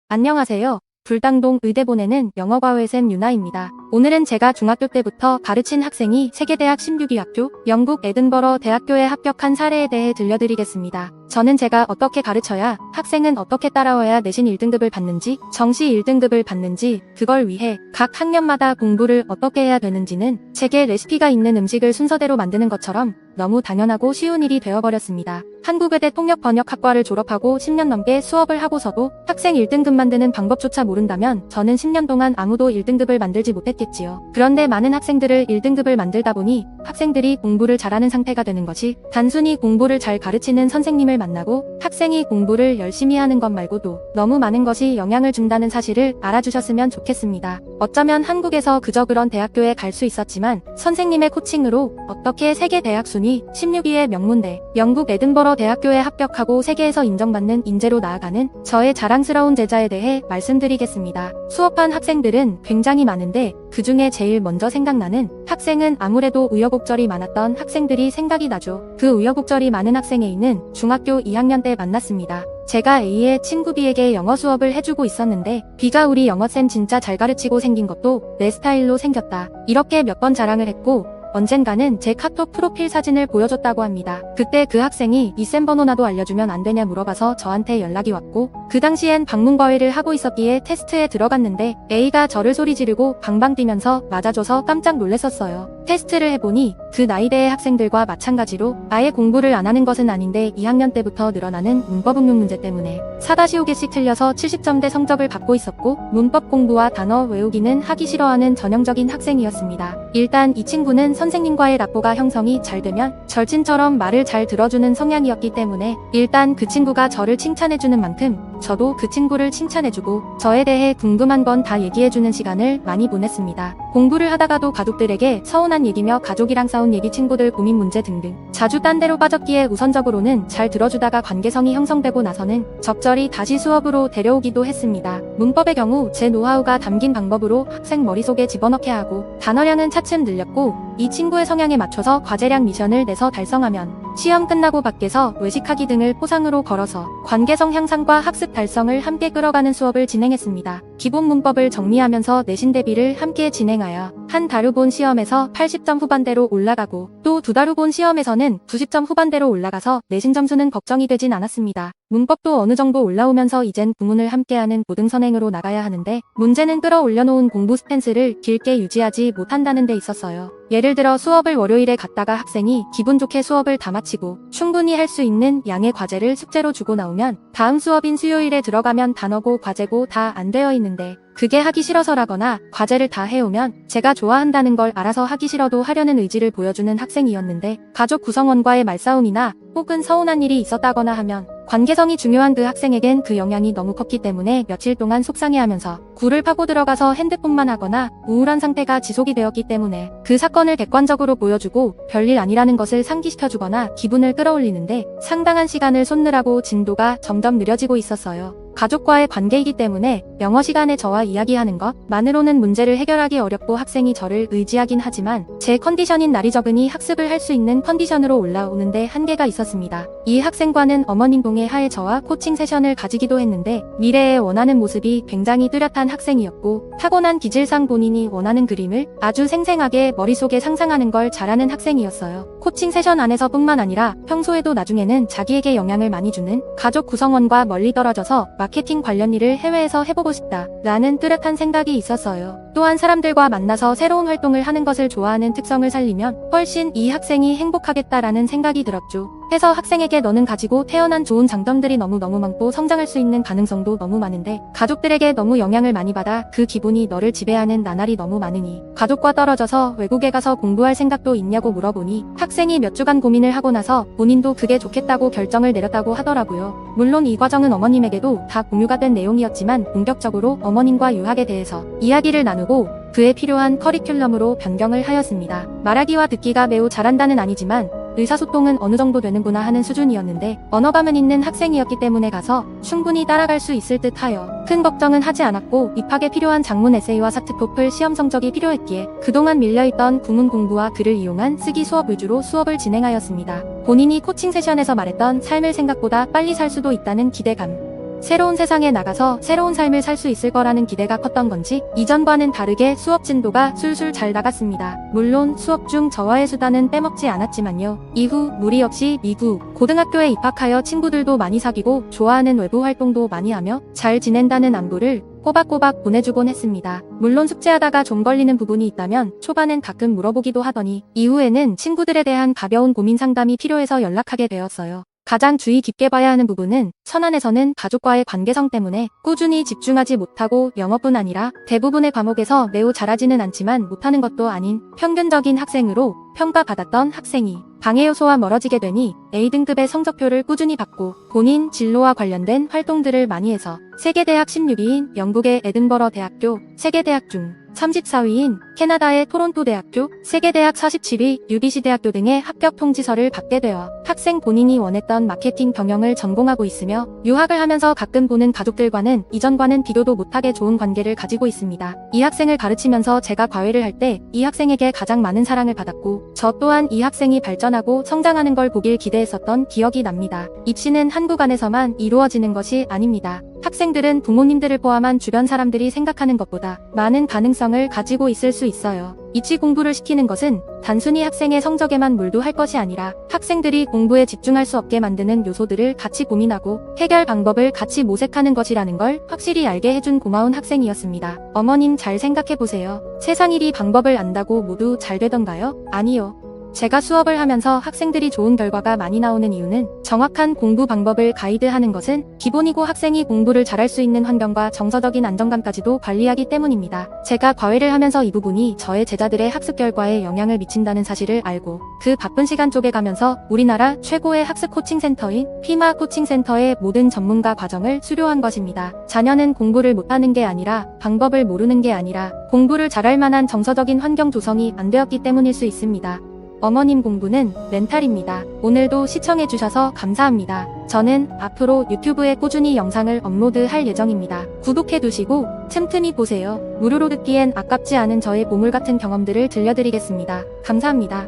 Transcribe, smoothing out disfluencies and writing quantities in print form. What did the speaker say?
안녕하세요. 불당동 의대 보내는 영어과외쌤 유나입니다. 오늘은 제가 중학교 때부터 가르친 학생이 세계대학 16위 학교, 영국 에든버러 대학교에 합격한 사례에 대해 들려드리겠습니다. 저는 제가 어떻게 가르쳐야, 학생은 어떻게 따라와야 내신 1등급을 받는지, 정시 1등급을 받는지, 그걸 위해 각 학년마다 공부를 어떻게 해야 되는지는 제게 레시피가 있는 음식을 순서대로 만드는 것처럼 너무 당연하고 쉬운 일이 되어버렸습니다. 한국의대 통역번역학과를 졸업하고 10년 넘게 수업을 하고서도 학생 1등급 만드는 방법조차 모른다면 저는 10년 동안 아무도 1등급을 만들지 못했겠지요. 그런데 많은 학생들을 1등급을 만들다 보니 학생들이 공부를 잘하는 상태가 되는 것이 단순히 공부를 잘 가르치는 선생님을 만나고 학생이 공부를 열심히 하는 것 말고도 너무 많은 것이 영향을 준다는 사실을 알아주셨으면 좋겠습니다. 어쩌면 한국에서 그저 그런 대학교에 갈 수 있었지만 선생님의 코칭으로 어떻게 세계 대학 순위 16위의 명문대, 영국 에든버러 대학교에 합격하고 세계에서 인정받는 인재로 나아가는 저의 자랑스러운 제자에 대해 말씀드리겠습니다. 수업한 학생들은 굉장히 많은데 그 중에 제일 먼저 생각나는 학생은 아무래도 우여곡절이 많았던 학생들이 생각이 나죠. 그 우여곡절이 많은 학생 A는 중학교 2학년 때 만났습니다. 제가 A의 친구 B에게 영어 수업을 해주고 있었는데 B가 우리 영어쌤 진짜 잘 가르치고 생긴 것도 내 스타일로 생겼다. 이렇게 몇 번 자랑을 했고 언젠가는 제 카톡 프로필 사진을 보여줬다고 합니다. 그때 그 학생이 이 쌤 번호나도 알려주면 안 되냐 물어봐서 저한테 연락이 왔고 그 당시엔 방문과외를 하고 있었기에 테스트에 들어갔는데 A가 저를 소리 지르고 방방 뛰면서 맞아줘서 깜짝 놀랐었어요. 테스트를 해보니 그 나이대의 학생들과 마찬가지로 아예 공부를 안 하는 것은 아닌데 2학년 때부터 늘어나는 문법 응용 문제 때문에 4-5개씩 틀려서 70점대 성적을 받고 있었고 문법 공부와 단어 외우기는 하기 싫어하는 전형적인 학생이었습니다. 일단 이 친구는 선생님과의 라포가 형성이 잘 되면 절친처럼 말을 잘 들어주는 성향이었기 때문에 일단 그 친구가 저를 칭찬해주는 만큼 저도 그 친구를 칭찬해주고 저에 대해 궁금한 건 다 얘기해주는 시간을 많이 보냈습니다. 공부를 하다가도 가족들에게 서운한 얘기며 가족이랑 싸운 얘기, 친구들 고민 문제 등등 자주 딴 데로 빠졌기에 우선적으로는 잘 들어주다가 관계성이 형성되고 나서는 적절히 다시 수업으로 데려오기도 했습니다. 문법의 경우 제 노하우가 담긴 방법으로 학생 머릿속에 집어넣게 하고 단어량은 차츰 늘렸고 이 친구의 성향에 맞춰서 과제량 미션을 내서 달성하면 시험 끝나고 밖에서 외식하기 등을 포상으로 걸어서 관계성 향상과 학습 달성을 함께 끌어가는 수업을 진행했습니다. 기본 문법을 정리하면서 내신 대비를 함께 진행하여 한 달 후 본 시험에서 80점 후반대로 올라가고 또 2달 후 본 시험에서는 90점 후반대로 올라가서 내신 점수는 걱정이 되진 않았습니다. 문법도 어느 정도 올라오면서 이젠 구문을 함께하는 고등선행으로 나가야 하는데 문제는 끌어올려놓은 공부 스탠스를 길게 유지하지 못한다는 데 있었어요. 예를 들어 수업을 월요일에 갔다가 학생이 기분 좋게 수업을 다 마치고 충분히 할 수 있는 양의 과제를 숙제로 주고 나오면 다음 수업인 수요일에 들어가면 단어고 과제고 다 안 되어 있는데 그게 하기 싫어서라거나 과제를 다 해오면 제가 좋아한다는 걸 알아서 하기 싫어도 하려는 의지를 보여주는 학생이었는데 가족 구성원과의 말싸움이나 혹은 서운한 일이 있었다거나 하면 관계성이 중요한 그 학생에겐 그 영향이 너무 컸기 때문에 며칠 동안 속상해하면서 굴을 파고 들어가서 핸드폰만 하거나 우울한 상태가 지속이 되었기 때문에 그 사건을 객관적으로 보여주고 별일 아니라는 것을 상기시켜주거나 기분을 끌어올리는데 상당한 시간을 쏟느라고 진도가 점점 느려지고 있었어요. 가족과의 관계이기 때문에 영어 시간에 저와 이야기하는 것만으로는 문제를 해결하기 어렵고 학생이 저를 의지하긴 하지만 제 컨디션인 날이 적으니 학습을 할 수 있는 컨디션으로 올라오는데 한계가 있었습니다. 이 학생과는 어머님 동의 하에 저와 코칭 세션을 가지기도 했는데 미래에 원하는 모습이 굉장히 뚜렷한 학생이었고 타고난 기질상 본인이 원하는 그림을 아주 생생하게 머릿속에 상상하는 걸 잘하는 학생이었어요. 코칭 세션 안에서 뿐만 아니라 평소에도 나중에는 자기에게 영향을 많이 주는 가족 구성원과 멀리 떨어져서 마케팅 관련 일을 해외에서 해보고 싶다 라는 뚜렷한 생각이 있었어요. 또한 사람들과 만나서 새로운 활동을 하는 것을 좋아하는 특성을 살리면 훨씬 이 학생이 행복하겠다라는 생각이 들었죠. 해서 학생에게 너는 가지고 태어난 좋은 장점들이 너무너무 많고 성장할 수 있는 가능성도 너무 많은데 가족들에게 너무 영향을 많이 받아 그 기분이 너를 지배하는 나날이 너무 많으니 가족과 떨어져서 외국에 가서 공부할 생각도 있냐고 물어보니 학생이 몇 주간 고민을 하고 나서 본인도 그게 좋겠다고 결정을 내렸다고 하더라고요. 물론 이 과정은 어머님에게도 다 공유가 된 내용이었지만 본격적으로 어머님과 유학에 대해서 이야기를 나누고 그에 필요한 커리큘럼으로 변경을 하였습니다. 말하기와 듣기가 매우 잘한다는 아니지만 의사소통은 어느 정도 되는구나 하는 수준이었는데 언어감은 있는 학생이었기 때문에 가서 충분히 따라갈 수 있을 듯 하여 큰 걱정은 하지 않았고 입학에 필요한 장문 에세이와 사트 토플 시험 성적이 필요했기에 그동안 밀려있던 구문 공부와 글을 이용한 쓰기 수업 위주로 수업을 진행하였습니다. 본인이 코칭 세션에서 말했던 삶을 생각보다 빨리 살 수도 있다는 기대감, 새로운 세상에 나가서 새로운 삶을 살 수 있을 거라는 기대가 컸던 건지 이전과는 다르게 수업 진도가 술술 잘 나갔습니다. 물론 수업 중 저와의 수다는 빼먹지 않았지만요. 이후 무리 없이 미국, 고등학교에 입학하여 친구들도 많이 사귀고 좋아하는 외부 활동도 많이 하며 잘 지낸다는 안부를 꼬박꼬박 보내주곤 했습니다. 물론 숙제하다가 좀 걸리는 부분이 있다면 초반엔 가끔 물어보기도 하더니 이후에는 친구들에 대한 가벼운 고민 상담이 필요해서 연락하게 되었어요. 가장 주의 깊게 봐야 하는 부분은 천안에서는 가족과의 관계성 때문에 꾸준히 집중하지 못하고 영어뿐 아니라 대부분의 과목에서 매우 잘하지는 않지만 못하는 것도 아닌 평균적인 학생으로 평가받았던 학생이 방해 요소와 멀어지게 되니 A등급의 성적표를 꾸준히 받고 본인 진로와 관련된 활동들을 많이 해서 세계대학 16위인 영국의 에든버러 대학교, 세계대학 중 34위인 캐나다의 토론토 대학교, 세계대학 47위 UBC 대학교 등의 합격 통지서를 받게 되어 학생 본인이 원했던 마케팅 경영을 전공하고 있으며 유학을 하면서 가끔 보는 가족들과는 이전과는 비교도 못하게 좋은 관계를 가지고 있습니다. 이 학생을 가르치면서 제가 과외를 할 때 이 학생에게 가장 많은 사랑을 받았고 저 또한 이 학생이 발전하고 성장하는 걸 보길 기대했었던 기억이 납니다. 입시는 한국 안에서만 이루어지는 것이 아닙니다. 학생들은 부모님들을 포함한 주변 사람들이 생각하는 것보다 많은 가능성을 가지고 있을 수 있어요. 입시 공부를 시키는 것은 단순히 학생의 성적에만 몰두할 것이 아니라 학생들이 공부에 집중할 수 없게 만드는 요소들을 같이 고민하고 해결 방법을 같이 모색하는 것이라는 걸 확실히 알게 해준 고마운 학생이었습니다. 어머님 잘 생각해보세요. 세상 일이 방법을 안다고 모두 잘 되던가요? 아니요. 제가 수업을 하면서 학생들이 좋은 결과가 많이 나오는 이유는 정확한 공부 방법을 가이드하는 것은 기본이고 학생이 공부를 잘할 수 있는 환경과 정서적인 안정감까지도 관리하기 때문입니다. 제가 과외를 하면서 이 부분이 저의 제자들의 학습 결과에 영향을 미친다는 사실을 알고 그 바쁜 시간 쪽에 가면서 우리나라 최고의 학습 코칭 센터인 피마 코칭 센터의 모든 전문가 과정을 수료한 것입니다. 자녀는 공부를 못하는 게 아니라 방법을 모르는 게 아니라 공부를 잘할 만한 정서적인 환경 조성이 안 되었기 때문일 수 있습니다. 어머님 공부는 멘탈입니다. 오늘도 시청해주셔서 감사합니다. 저는 앞으로 유튜브에 꾸준히 영상을 업로드할 예정입니다. 구독해두시고 틈틈이 보세요. 무료로 듣기엔 아깝지 않은 저의 보물 같은 경험들을 들려드리겠습니다. 감사합니다.